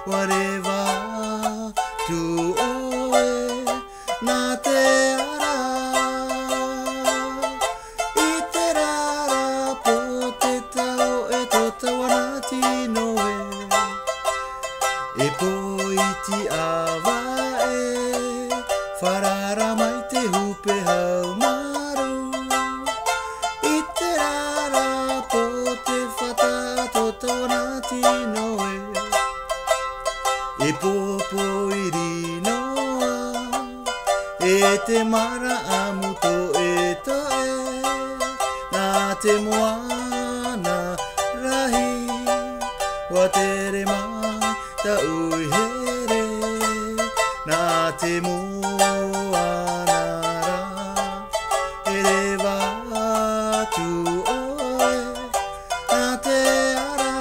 whatever to oe na te ara I te rara po te tau e to tawana tino e po iti awa e wharara mai te hupe hau maru I te rara po te whata to tawana tino e popo I rinoa e te mara amu to e to na te moana rahi wa tere mai ta uihere na te moana ra e rewa tu oe na te ara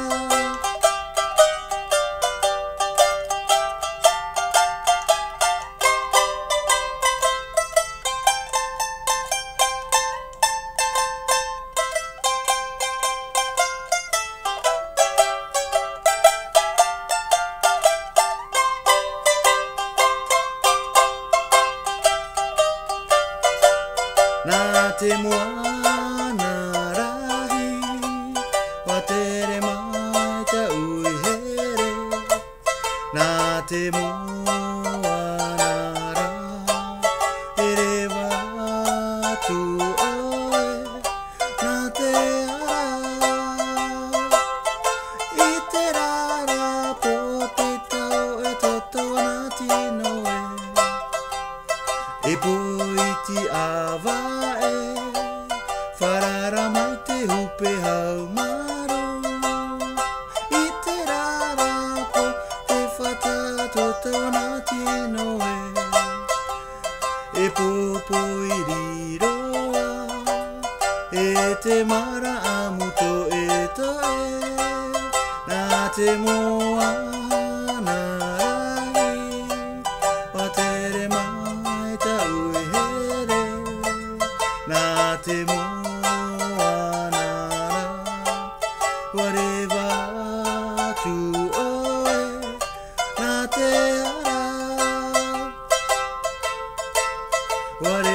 na te moana rahi wa tere mai ta uihere na te moana ra e rewa tu oe na te ara I te rara po te tau e to tawana tino e po iti awa wharara mai te hupe hau maru I te rara po te whata to tawana tino e popo I riroa e te mara amu to e to na te moana rai wa tere mai ta uihere na te moana ra whatever to oe na te ara whatever